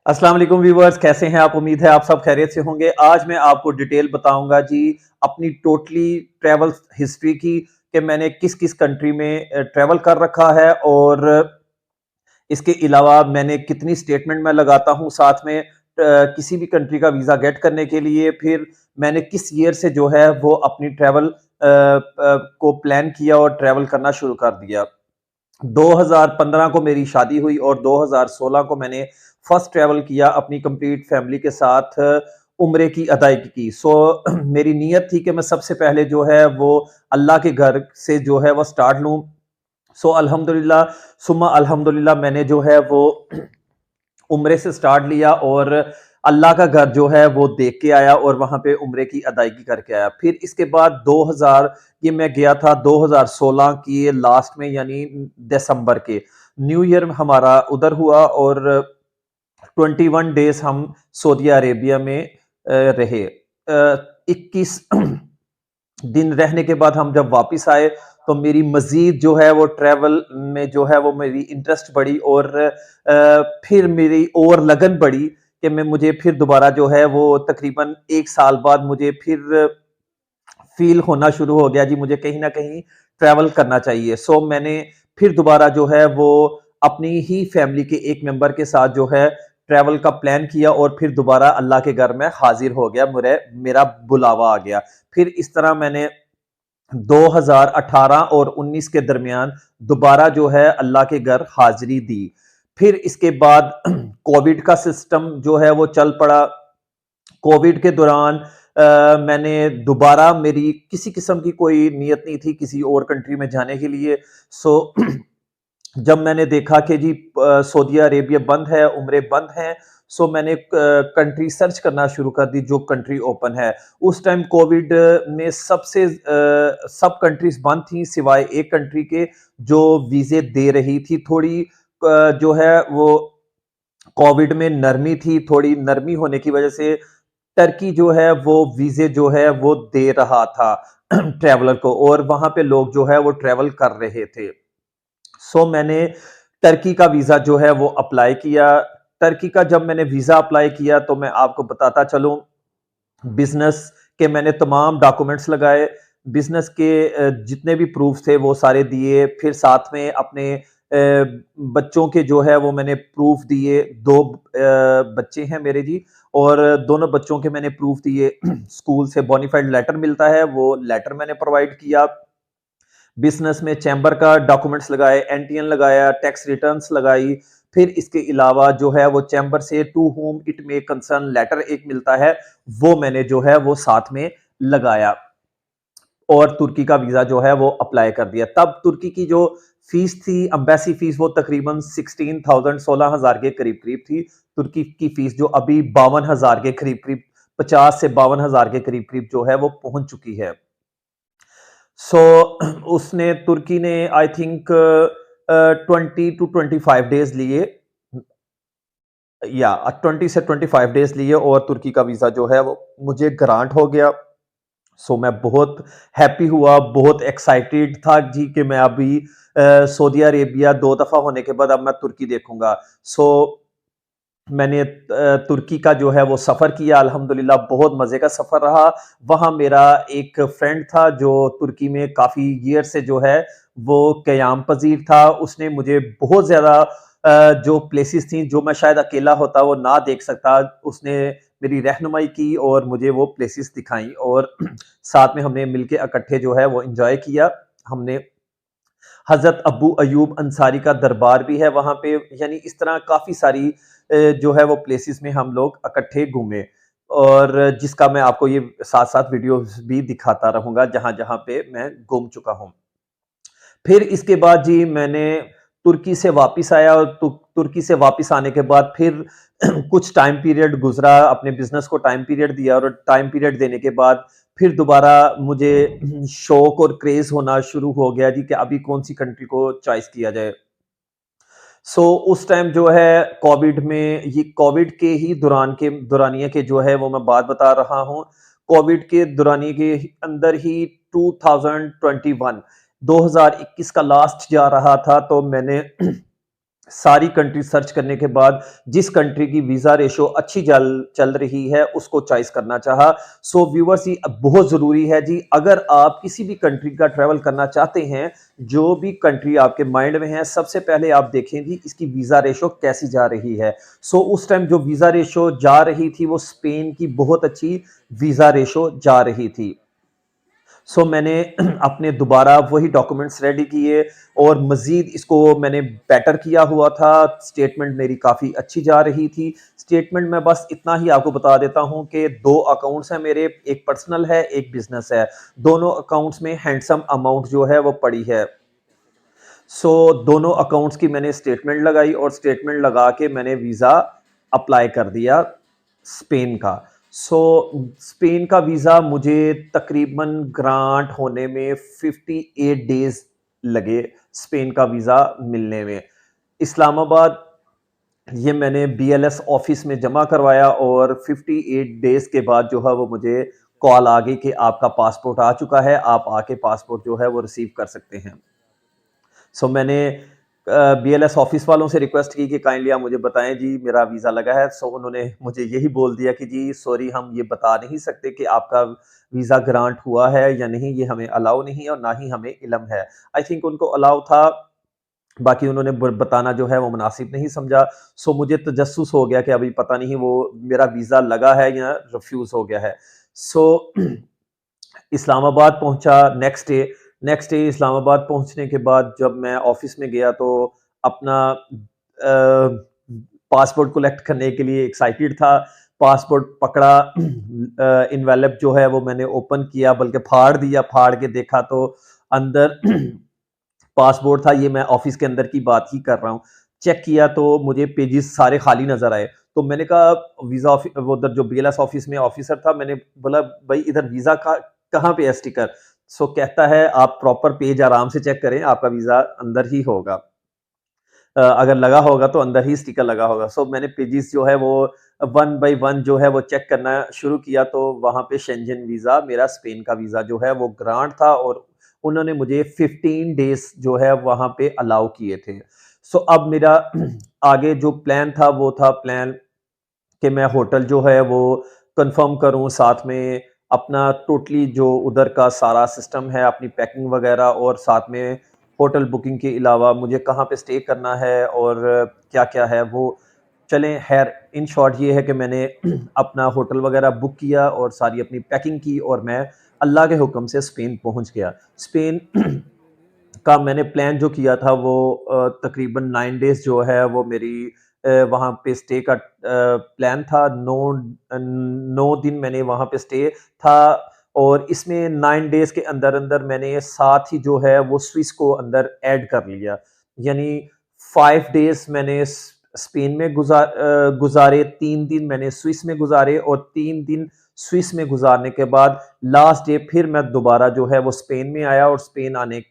अस्सलाम वालेकुम व्यूवर्स, कैसे हैं आप? उम्मीद है आप सब खैरियत से होंगे। आज मैं आपको डिटेल बताऊंगा जी अपनी टोटली ट्रैवल हिस्ट्री की कि मैंने किस किस कंट्री में ट्रैवल कर रखा है और इसके अलावा मैंने कितनी स्टेटमेंट में लगाता हूँ साथ में किसी भी कंट्री का वीज़ा गेट करने के लिए। फिर मैंने किस ईयर से जो है वो अपनी ट्रैवल को प्लान किया और ट्रैवल करना शुरू कर दिया। 2015 को मेरी शादी हुई और 2016 को मैंने फर्स्ट ट्रैवल किया अपनी कंप्लीट फैमिली के साथ उम्रे की अदायगी की। मेरी नीयत थी कि मैं सबसे पहले जो है वो अल्लाह के घर से जो है वो स्टार्ट लूँ। अल्हम्दुलिल्लाह सुम्मा अल्हम्दुलिल्लाह मैंने जो है वो उम्रे से स्टार्ट लिया और अल्लाह का घर जो है वो देख के आया और वहां पे उम्रे की अदायगी करके आया। फिर इसके बाद 2000 ये मैं गया था 2016 की लास्ट में यानी दिसंबर के न्यू ईयर हमारा उधर हुआ और 21 डेज हम सऊदी अरेबिया में रहे। 21 दिन रहने के बाद हम जब वापस आए तो मेरी मजीद जो है वो ट्रैवल में जो है वो मेरी इंटरेस्ट बढ़ी और फिर मेरी और लगन बढ़ी कि मैं मुझे फिर दोबारा जो है वो तकरीबन 1 साल बाद मुझे फिर फील होना शुरू हो गया जी मुझे कहीं ना कहीं ट्रैवल करना चाहिए। मैंने फिर दोबारा जो है वो अपनी ही फैमिली के एक मेंबर के साथ जो है ट्रैवल का प्लान किया और फिर दोबारा अल्लाह के घर में हाजिर हो गया। मेरा बुलावा आ गया। फिर इस तरह मैंने 2018 और 19 के दरमियान दोबारा जो है अल्लाह के घर हाजिरी दी। फिर इसके बाद कोविड का सिस्टम जो है वो चल पड़ा। कोविड के दौरान मैंने दोबारा मेरी किसी किस्म की कोई नीयत नहीं थी किसी और कंट्री में जाने के लिए। सो जब मैंने देखा कि जी सऊदी अरेबिया बंद है, उम्रे बंद हैं, मैंने कंट्री सर्च करना शुरू कर दी जो कंट्री ओपन है। उस टाइम कोविड में सब कंट्रीज बंद थी सिवाय एक कंट्री के जो वीज़े दे रही थी। थोड़ी जो है वो कोविड में नरमी थी, थोड़ी नरमी होने की वजह से टर्की जो है वो वीज़े जो है वो दे रहा था ट्रैवलर को और वहाँ पे लोग जो है वो ट्रैवल कर रहे थे। मैंने टर्की का वीज़ा जो है वो अप्लाई किया। टर्की का जब मैंने वीज़ा अप्लाई किया तो मैं आपको बताता चलूँ बिज़नेस के मैंने तमाम डॉक्यूमेंट्स लगाए, बिज़नेस के जितने भी प्रूफ थे वो सारे दिए, फिर साथ में अपने बच्चों के जो है वो मैंने प्रूफ दिए। 2 बच्चे हैं मेरे जी और दोनों बच्चों के मैंने प्रूफ दिए। स्कूल से बोनाफाइड लेटर मिलता है, वो लेटर मैंने प्रोवाइड किया। बिज़नेस में चैम्बर का डॉक्यूमेंट्स लगाए, एनटीएन लगाया, टैक्स रिटर्न्स लगाई। फिर इसके अलावा जो है वो चैम्बर से to whom it may concern letter एक मिलता है, वो मैंने जो है वो साथ में लगाया और तुर्की का वीज़ा जो है वो अप्लाई कर दिया। तब तुर्की की जो फीस थी, एम्बेसी फीस, वो तकरीबन 16,000 16,000 के करीब-करीब थी। तुर्की की फीस जो अभी 52,000 के करीब-करीब 50 से 52,000 के करीब-करीब जो है वो पहुँच चुकी है। सो उसने तुर्की ने आई थिंक 20 टू 25 डेज लिए या 20 से 25 डेज लिए और तुर्की का वीज़ा जो है वो मुझे ग्रांट हो गया। मैं बहुत हैप्पी हुआ, बहुत एक्साइटेड था जी कि मैं अभी सऊदी अरेबिया 2 दफ़ा होने के बाद अब मैं तुर्की देखूँगा। सो मैंने तुर्की का जो है वो सफ़र किया, अल्हम्दुलिल्लाह बहुत मज़े का सफ़र रहा। वहाँ मेरा एक फ्रेंड था जो तुर्की में काफ़ी ईयर से जो है वो क़याम पज़ीर था। उसने मुझे बहुत ज़्यादा जो प्लेसेस थी जो मैं शायद अकेला होता वो ना देख सकता, उसने मेरी रहनुमाई की और मुझे वो प्लेसेस दिखाई और साथ में हमने मिलके इकट्ठे जो है वो एन्जॉय किया। हमने हज़रत अबू अयूब अंसारी का दरबार भी है वहाँ पे, यानी इस तरह काफ़ी सारी जो है वो प्लेसेस में हम लोग इकट्ठे घूमे और जिसका मैं आपको ये साथ-साथ वीडियोज़ भी दिखाता रहूँगा जहाँ-जहाँ पे मैं घूम चुका हूँ। फिर इसके बाद जी मैंने तुर्की से वापस आया और तुर्की से वापस आने के बाद फिर कुछ टाइम पीरियड गुज़रा, अपने बिज़नेस को टाइम पीरियड दिया और टाइम पीरियड देने के बाद फिर दोबारा मुझे शौक और क्रेज़ होना शुरू हो गया जी कि अभी कौन-सी कंट्री को चॉइस किया जाए। उस टाइम जो है कोविड में ये कोविड के ही दौरानिया के जो है वो मैं बात बता रहा हूँ। कोविड के दौरानिए के अंदर ही 2021 2021 का लास्ट जा रहा था तो मैंने सारी कंट्री सर्च करने के बाद जिस कंट्री की वीज़ा रेशो अच्छी चल चल रही है उसको चॉइस करना चाहा। सो व्यूअर्स, ये बहुत ज़रूरी है जी, अगर आप किसी भी कंट्री का ट्रैवल करना चाहते हैं, जो भी कंट्री आपके माइंड में है, सबसे पहले आप देखें जी इसकी वीज़ा रेशो कैसी जा रही है। सो उस टाइम जो वीज़ा रेशो जा रही थी वो स्पेन की बहुत अच्छी वीज़ा रेशो जा रही थी। सो मैंने अपने दोबारा वही डॉक्यूमेंट्स रेडी किए और मज़ीद इसको मैंने बेटर किया हुआ था। स्टेटमेंट मेरी काफ़ी अच्छी जा रही थी। स्टेटमेंट में बस इतना ही आपको बता देता हूँ कि 2 अकाउंट्स हैं मेरे, एक पर्सनल है, एक बिज़नेस है। दोनों अकाउंट्स में हैंडसम अमाउंट जो है वो पड़ी है। सो दोनों अकाउंट्स की मैंने स्टेटमेंट लगाई और स्टेटमेंट लगा के मैंने वीज़ा अप्लाई कर दिया स्पेन का। सो स्पेन का वीज़ा मुझे तकरीबन ग्रांट होने में 58 डेज़ लगे, स्पेन का वीज़ा मिलने में। इस्लामाबाद ये मैंने बीएलएस ऑफ़िस में जमा करवाया और 58 डेज़ के बाद जो है वो मुझे कॉल आ गई कि आपका पासपोर्ट आ चुका है, आप आके पासपोर्ट जो है वो रिसीव कर सकते हैं। सो मैंने बीएलएस ऑफिस वालों से रिक्वेस्ट की कि काइंडली आप मुझे बताएं जी मेरा वीज़ा लगा है। सो उन्होंने मुझे यही बोल दिया कि जी सॉरी, हम ये बता नहीं सकते कि आपका वीज़ा ग्रांट हुआ है या नहीं, ये हमें अलाउ नहीं है और ना ही हमें इल्म है। आई थिंक उनको अलाउ था, बाकी उन्होंने बताना जो है वो मुनासिब नहीं समझा। सो मुझे तजस्सुस हो गया कि अभी पता नहीं वो मेरा वीज़ा लगा है या रिफ्यूज़ हो गया है। सो इस्लामाबाद पहुंचा नेक्स्ट डे इस्लामाबाद पहुंचने के बाद जब मैं ऑफिस में गया तो अपना पासपोर्ट कलेक्ट करने के लिए एक्साइटेड था। पासपोर्ट पकड़ा, इनवेलप जो है वो मैंने ओपन किया, बल्कि फाड़ दिया, फाड़ के देखा तो अंदर पासपोर्ट था। ये मैं ऑफिस के अंदर की बात ही कर रहा हूँ। चेक किया तो मुझे पेजेस सारे खाली नजर आए। तो मैंने कहा वीजा वो उधर जो बीएलएस ऑफिस में ऑफिसर था, मैंने बोला भाई इधर वीजा का कहाँ पे है स्टिकर। सो कहता है आप प्रॉपर पेज आराम से चेक करें, आपका वीजा अंदर ही होगा। अगर लगा होगा तो अंदर ही स्टिकर लगा होगा। सो मैंने पेजेस जो है वो वन बाय वन जो है वो चेक करना शुरू किया तो वहां पे शेंजन वीजा, मेरा स्पेन का वीजा जो है वो ग्रांट था और उन्होंने मुझे 15 डेज जो है वहां पे अलाउ किए थे। सो अब मेरा आगे जो प्लान था वो था प्लान कि मैं होटल जो है वो कंफर्म करूं, साथ में अपना टोटली जो उधर का सारा सिस्टम है, अपनी पैकिंग वगैरह, और साथ में होटल बुकिंग के अलावा मुझे कहाँ पे स्टे करना है और क्या-क्या है वो। चलें खैर, इन शॉर्ट ये है कि मैंने अपना होटल वगैरह बुक किया और सारी अपनी पैकिंग की और मैं अल्लाह के हुक्म से स्पेन पहुँच गया। स्पेन का मैंने प्लान जो किया था वो तकरीबन 9 डेज़ जो है वो मेरी वहाँ पे स्टे का प्लान था। 9 दिन मैंने वहाँ पे स्टे था और इसमें 9 डेज़ के अंदर-अंदर मैंने साथ ही जो है वो स्विस को अंदर ऐड कर लिया। यानी 5 डेज़ मैंने स्पेन में गुज़ारे, 3 दिन मैंने स्विस में गुज़ारे और 3 दिन स्विस में गुज़ारने के बाद लास्ट डे फिर मैं दोबारा जो है वो स्पेन में आया और स्पेन आने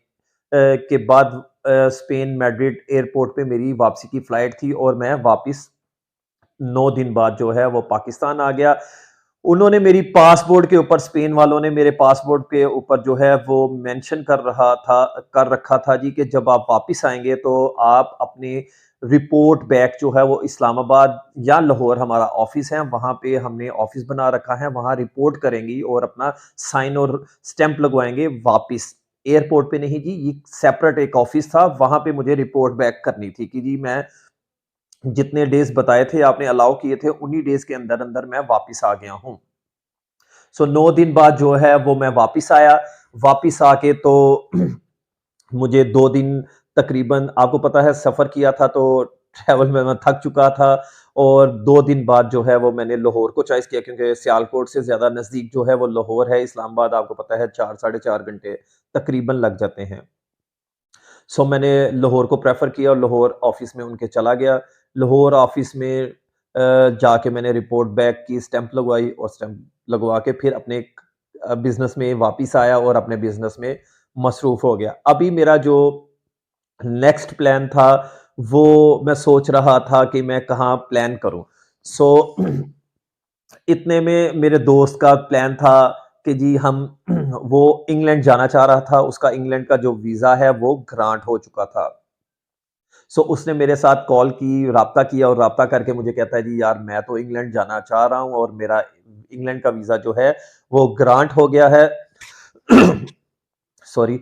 के बाद स्पेन मैड्रिड एयरपोर्ट पे मेरी वापसी की फ्लाइट थी और मैं वापस 9 दिन बाद जो है वो पाकिस्तान आ गया। उन्होंने मेरी पासपोर्ट के ऊपर, स्पेन वालों ने मेरे पासपोर्ट के ऊपर जो है वो मेंशन कर रखा था जी कि जब आप वापस आएँगे तो आप अपनी रिपोर्ट बैक जो है वो इस्लामाबाद या लाहौर, हमारा ऑफ़िस है, वहाँ पे हमने ऑफ़िस बना रखा है, वहाँ रिपोर्ट करेंगी और अपना साइन और स्टैम्प लगवाएँगे वापिस। एयरपोर्ट पे नहीं जी, ये सेपरेट एक ऑफ़िस था, वहाँ पे मुझे रिपोर्ट बैक करनी थी कि जी मैं जितने डेज़ बताए थे, आपने अलाउ किए थे, उन्हीं डेज़ के अंदर-अंदर मैं वापिस आ गया हूँ। सो 9 दिन बाद जो है वो मैं वापिस आया। वापिस आके तो मुझे 2 दिन तकरीबन, आपको पता है सफ़र किया था तो ट्रैवल में मैं थक चुका था और 2 दिन बाद जो है वो मैंने लाहौर को चॉइस किया क्योंकि सियालकोट से ज़्यादा नज़दीक जो है वो लाहौर है। इस्लामाबाद आपको पता है 4 साढ़े 4 घंटे तकरीबन लग जाते हैं। सो मैंने लाहौर को प्रेफ़र किया और लाहौर ऑफ़िस में उनके चला गया। लाहौर ऑफ़िस में जाके मैंने रिपोर्ट बैक की, स्टैम्प लगवाई और स्टैम्प लगवा के फिर अपने बिज़नेस में वापिस आया और अपने बिज़नेस में मसरूफ़ हो गया। अभी मेरा जो नेक्स्ट प्लान था, वो मैं सोच रहा था कि मैं कहाँ प्लान करूँ। सो इतने में मेरे दोस्त का प्लान था कि जी हम वो इंग्लैंड जाना चाह रहा था, उसका इंग्लैंड का जो वीज़ा है वो ग्रांट हो चुका था। सो उसने मेरे साथ कॉल की, राब्ता किया और राब्ता करके मुझे कहता है जी यार मैं तो इंग्लैंड जाना चाह रहा हूँ और मेरा इंग्लैंड का वीज़ा जो है वो ग्रांट हो गया है। सॉरी,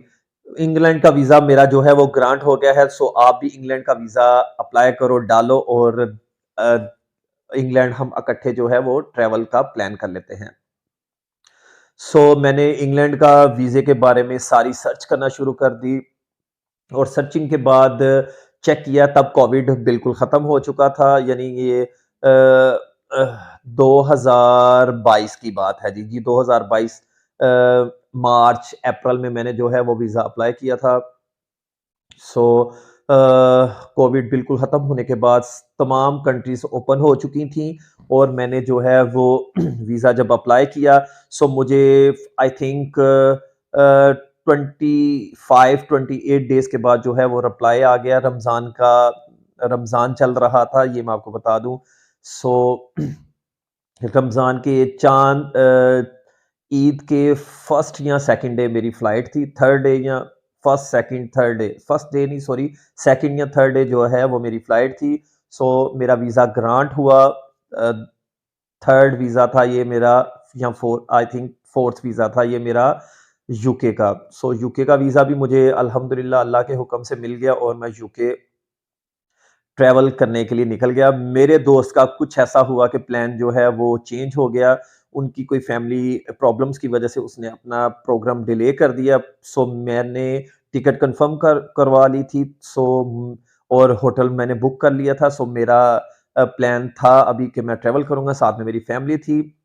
इंग्लैंड का वीज़ा मेरा जो है वो ग्रांट हो गया है, सो आप भी इंग्लैंड का वीज़ा अप्लाई करो, डालो और अ, इंग्लैंड हम इकट्ठे जो है वो ट्रैवल का प्लान कर लेते हैं। सो मैंने इंग्लैंड का वीज़े के बारे में सारी सर्च करना शुरू कर दी और सर्चिंग के बाद चेक किया तब कोविड बिल्कुल ख़त्म हो चुका था, यानी ये 2022 की बात है जी। 2022 मार्च, अप्रैल में मैंने जो है वो वीज़ा अप्लाई किया था। सो कोविड बिल्कुल ख़त्म होने के बाद तमाम कंट्रीज़ ओपन हो चुकी थी और मैंने जो है वो वीज़ा जब अप्लाई किया, सो मुझे आई थिंक 25-28 डेज़ के बाद जो है वो रिप्लाई आ गया। रमज़ान चल रहा था, ये मैं आपको बता दूँ। सो रमज़ान के ईद के फर्स्ट या सेकंड डे मेरी फ्लाइट थी, थर्ड डे या first second third day, first day नहीं सॉरी, सेकंड या थर्ड डे जो है वो मेरी फ्लाइट थी। सो मेरा वीज़ा ग्रांट हुआ। थर्ड वीज़ा था ये मेरा, या four I think fourth visa था ये मेरा यूके का। सो यूके का वीज़ा भी मुझे अल्हम्दुलिल्लाह अल्लाह के हुक्म से मिल गया और मैं यूके ट्रैवल करने के लिए निकल गया। मेरे दोस्त का कुछ ऐसा हुआ कि प्लान जो है वो चेंज हो गया। उनकी कोई फैमिली प्रॉब्लम्स की वजह से उसने अपना प्रोग्राम डिले कर दिया। सो मैंने टिकट कंफर्म करवा ली थी। और होटल मैंने बुक कर लिया था। सो मेरा प्लान था अभी कि मैं ट्रैवल करूँगा, साथ में मेरी फैमिली थी।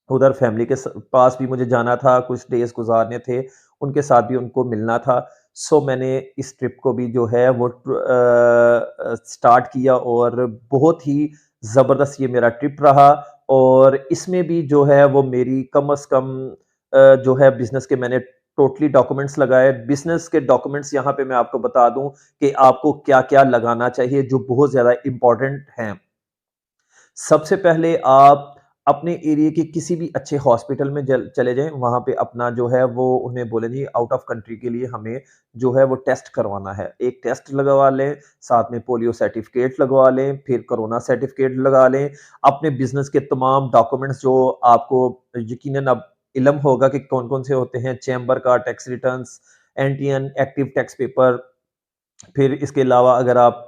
उधर फैमिली के पास भी मुझे जाना था, कुछ डेज़ गुज़ारने थे, उनके साथ भी उनको मिलना था। सो मैंने इस ट्रिप को भी जो है वो स्टार्ट किया और बहुत ही ज़बरदस्त ये मेरा ट्रिप रहा और इसमें भी जो है वो मेरी कम से कम जो है बिज़नेस के मैंने टोटली डॉक्यूमेंट्स लगाए। बिज़नेस के डॉक्यूमेंट्स यहाँ पे मैं आपको बता दूँ कि आपको क्या-क्या लगाना चाहिए जो बहुत ज़्यादा इम्पोर्टेंट हैं। सबसे पहले आप अपने एरिया के किसी भी अच्छे हॉस्पिटल में चले जाएँ, वहाँ पे अपना जो है वो उन्हें बोलें जी आउट ऑफ कंट्री के लिए हमें जो है वो टेस्ट करवाना है। एक टेस्ट लगवा लें, साथ में पोलियो सर्टिफ़िकेट लगवा लें, फिर कोरोना सर्टिफ़िकेट लगा लें। अपने बिज़नेस के तमाम डॉक्यूमेंट्स जो आपको यकीनन अब इल्म होगा कि कौन-कौन से होते हैं, चैम्बर का tax returns, NTN active tax paper, फिर इसके अलावा अगर आप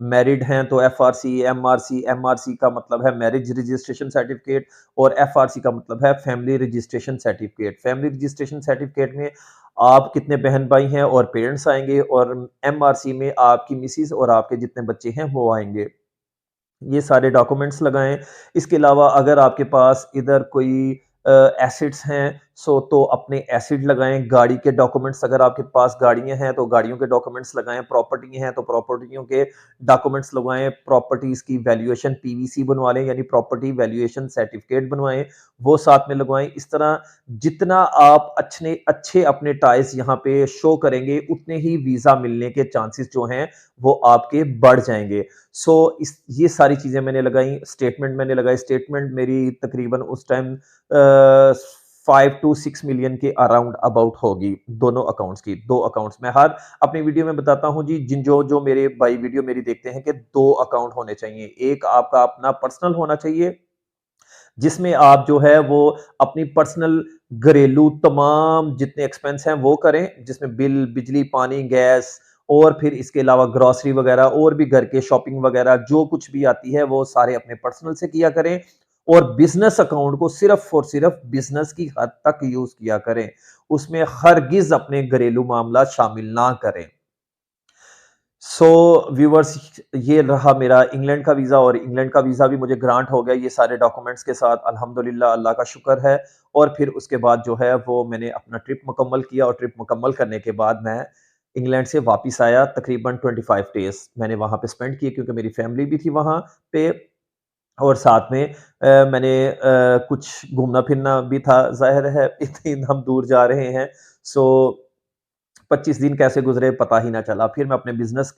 मैरिड हैं तो एफआरसी, एमआरसी, एमआरसी का मतलब है मैरिज रजिस्ट्रेशन सर्टिफिकेट और एफआरसी का मतलब है family registration certificate. Family registration certificate में आप कितने बहन-भाई हैं और पेरेंट्स आएँगे और एमआरसी में आपकी मिसेज़ और आपके जितने बच्चे हैं वो आएँगे। ये सारे डॉक्यूमेंट्स लगाएँ। इसके अलावा अगर आपके पास इधर कोई एसेट्स हैं तो अपने एसेट लगाएँ, गाड़ी के डॉक्यूमेंट्स अगर आपके पास गाड़ियाँ हैं तो गाड़ियों के डॉक्यूमेंट्स लगाएँ, प्रॉपर्टी हैं तो प्रॉपर्टियों के डॉक्यूमेंट्स लगवाएँ, प्रॉपर्टीज़ की वैल्यूएशन पीवीसी बनवा लें यानी प्रॉपर्टी वैल्यूएशन सर्टिफिकेट बनवाएँ, वो साथ में लगवाएँ। इस तरह जितना आप अच्छे अपने टाइज़ यहाँ पे शो करेंगे, उतने ही वीज़ा मिलने के चांसेस जो हैं वो आपके बढ़ जाएँगे। सो इस ये सारी चीज़ें मैंने लगाई, स्टेटमेंट मैंने लगाई, स्टेटमेंट मेरी तकरीबन उस टाइम 5 टू 6 मिलियन के अराउंड अबाउट होगी, दोनों अकाउंट्स की, 2 अकाउंट्स। मैं हर अपनी वीडियो में बताता हूँ जी, जो मेरे भाई वीडियो मेरी देखते हैं कि 2 अकाउंट होने चाहिए। एक आपका अपना पर्सनल होना चाहिए, जिसमें आप जो है वो अपनी पर्सनल घरेलू तमाम जितने एक्सपेंस हैं वो करें, जिसमें बिल, बिजली, पानी, गैस और फिर इसके अलावा ग्रोसरी वगैरह और भी घर के शॉपिंग वगैरह जो कुछ भी आती है वो सारे अपने पर्सनल से किया करें और बिज़नेस अकाउंट को सिर्फ़ और सिर्फ़ बिज़नेस की हद तक यूज़ किया करें। उसमें हरगिज़ अपने घरेलू मामला शामिल ना करें। सो व्यूअर्स, ये रहा मेरा इंग्लैंड का वीज़ा और इंग्लैंड का वीज़ा भी मुझे ग्रांट हो गया ये सारे डॉक्यूमेंट्स के साथ, अल्हम्दुलिल्लाह अल्लाह का शुक्र है। और फिर उसके बाद जो है वो मैंने अपना ट्रिप मुकम्मल किया और ट्रिप मुकम्मल करने के बाद मैं इंग्लैंड से वापस आया। तकरीबन 25 डेज़ मैंने वहाँ पे स्पेंड किए क्योंकि मेरी फैमिली भी थी वहाँ पे और साथ में मैंने कुछ घूमना-फिरना भी था, ज़ाहिर है इतनी हम दूर जा रहे हैं। सो 25 दिन कैसे गुज़रे पता ही ना चला। फिर मैं अपने बिज़नेस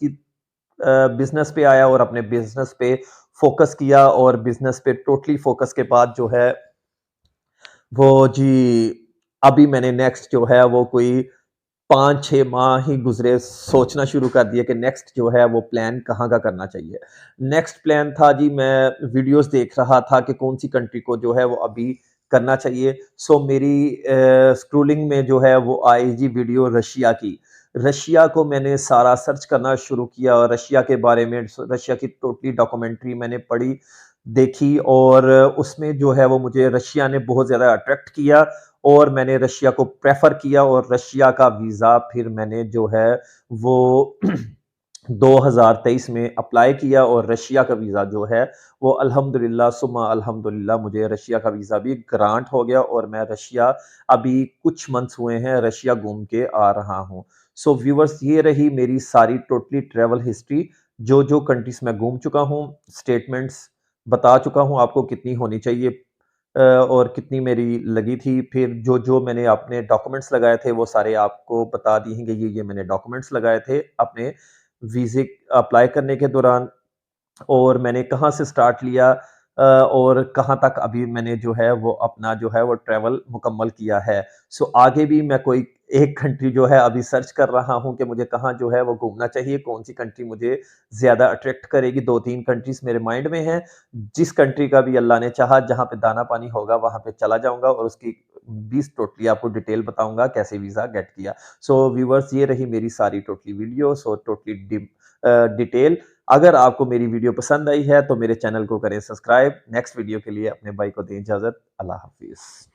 पे आया और अपने बिज़नेस पे फ़ोकस किया और बिज़नेस पे टोटली फ़ोकस के बाद जो है वो जी, अभी मैंने नेक्स्ट जो है वो कोई 5-6 माह ही गुज़रे, सोचना शुरू कर दिया कि नेक्स्ट जो है वो प्लान कहाँ का करना चाहिए। नेक्स्ट प्लान था जी, मैं वीडियोज़ देख रहा था कि कौन-सी कंट्री को जो है वो अभी करना चाहिए। सो मेरी स्क्रॉलिंग में जो है वो आई जी वीडियो रशिया की। रशिया को मैंने सारा सर्च करना शुरू किया और रशिया के बारे में रशिया की टोटली डॉक्यूमेंट्री मैंने पढ़ी, देखी और उसमें जो है वो मुझे रशिया ने बहुत ज़्यादा अट्रैक्ट किया और मैंने रशिया को प्रेफ़र किया और रशिया का वीज़ा फिर मैंने जो है वो 2023 में अप्लाई किया और रशिया का वीज़ा जो है वो अल्हम्दुलिल्लाह सुम्मा अल्हम्दुलिल्लाह मुझे रशिया का वीज़ा भी ग्रांट हो गया और मैं रशिया अभी कुछ मंथ्स हुए हैं रशिया घूम के आ रहा हूँ। सो व्यूअर्स, ये रही मेरी सारी टोटली ट्रैवल हिस्ट्री, जो-जो कंट्रीज़ मैं घूम चुका हूँ, स्टेटमेंट्स बता चुका हूँ आपको कितनी होनी चाहिए और कितनी मेरी लगी थी। फिर जो-जो मैंने अपने डॉक्यूमेंट्स लगाए थे, वो सारे आपको बता दिए हैं कि ये मैंने डॉक्यूमेंट्स लगाए थे अपने वीज़े अप्लाई करने के दौरान और मैंने कहाँ से स्टार्ट लिया और कहाँ तक अभी मैंने जो है वो अपना जो है वो ट्रैवल मुकम्मल किया है। सो आगे भी मैं कोई एक कंट्री जो है अभी सर्च कर रहा हूँ कि मुझे कहाँ जो है वो घूमना चाहिए, कौन-सी कंट्री मुझे ज़्यादा अट्रैक्ट करेगी। 2-3 कंट्रीज़ मेरे माइंड में हैं। जिस कंट्री का भी अल्लाह ने चाहा, जहाँ पे दाना-पानी होगा वहाँ पे चला जाऊँगा और उसकी 20 टोटली आपको डिटेल बताऊँगा कैसे वीज़ा गेट किया। सो व्यूअर्स, ये रही मेरी सारी टोटली वीडियोज़ और टोटली डिटेल। अगर आपको मेरी वीडियो पसंद आई है तो मेरे चैनल को करें सब्सक्राइब। नेक्स्ट वीडियो के लिए अपने भाई को दें इजाज़त। अल्लाह हाफ़िज़।